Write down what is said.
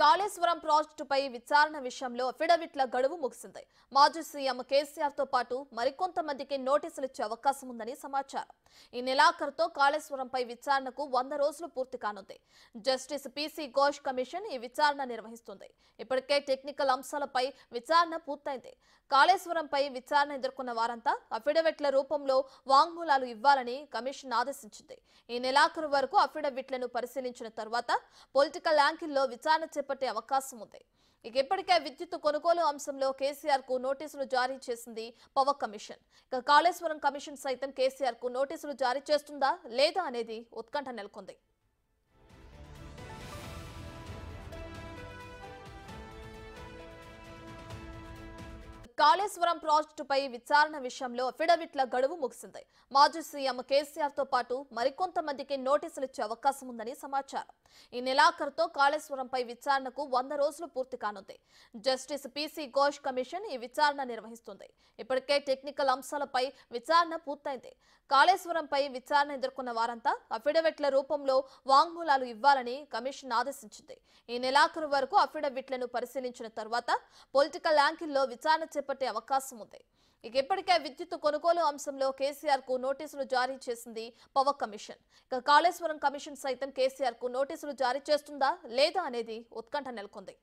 కాళేశ్వరం ప్రాజెక్టుపై విచారణ విషయంలో అఫిడవిట్ల గడువు ముగిసింది. మాజీ సీఎం కేసీఆర్ తో పాటు మరికొంతమందికి నోటీసులు ఇచ్చే అవకాశం ఉందని సమాచారం. ఈ నెలాఖరుతో కాళేశ్వరంపై విచారణకు 100 రోజులు పూర్తి కానుంది. జస్టిస్ పీసీ ఘోష్ కమిషన్ ఈ విచారణ నిర్వహిస్తుంది. ఇప్పటికే టెక్నికల్ అంశాలపై విచారణ పూర్తయింది. కాళేశ్వరంపై విచారణ ఎదుర్కొన్న వారంతా అఫిడవిట్ల రూపంలో వాంగ్మూలాలు ఇవ్వాలని కమిషన్ ఆదేశించింది. ఈ నెలాఖరు వరకు అఫిడవిట్లను పరిశీలించిన తర్వాత పొలిటికల్ యాంగిల్లో విచారణ చేపట్టే అవకాశం ఉంది. ఇప్పటికే విద్యుత్ కొనుగోలు అంశంలో కేసీఆర్ కు నోటీసులు జారీ చేసింది పవర్ కమిషన్. కాళేశ్వరం కమిషన్ సైతం కేసీఆర్ కు నోటీసులు జారీ చేస్తుందా లేదా అనేది ఉత్కంఠ నెలకొంది. కాళేశ్వరం ప్రాజెక్టుపై విచారణ విషయంలో అఫిడవిట్ల గడువు ముగిసింది. మాజీ సీఎం కేసీఆర్ తో పాటు మరికొంతమందికి నోటీసులు ఇచ్చే అవకాశం ఉందని సమాచారం. ఈ నెలాఖరుతో కాళేశ్వరంపై విచారణకు 100 రోజులు పూర్తి కానుంది. జస్టిస్ పీసీ ఘోష్ కమిషన్ ఈ విచారణ నిర్వహిస్తుంది. ఇప్పటికే టెక్నికల్ అంశాలపై విచారణ పూర్తయింది. కాళేశ్వరంపై విచారణ ఎదుర్కొన్న వారంతా అఫిడవిట్ల రూపంలో వాంగ్మూలాలు ఇవ్వాలని కమిషన్ ఆదేశించింది. ఈ నెలాఖరు వరకు అఫిడవిట్లను పరిశీలించిన తర్వాత పొలిటికల్ యాంగిల్లో విచారణ చేపట్టే అవకాశం ఉంది. ఇప్పటికే విద్యుత్ కొనుగోలు అంశంలో కేసీఆర్ కు నోటీసులు జారీ చేసింది పవర్ కమిషన్. కాళేశ్వరం కమిషన్ సైతం కేసీఆర్ కు నోటీసులు జారీ చేస్తుందా లేదా అనేది ఉత్కంఠ నెలకొంది.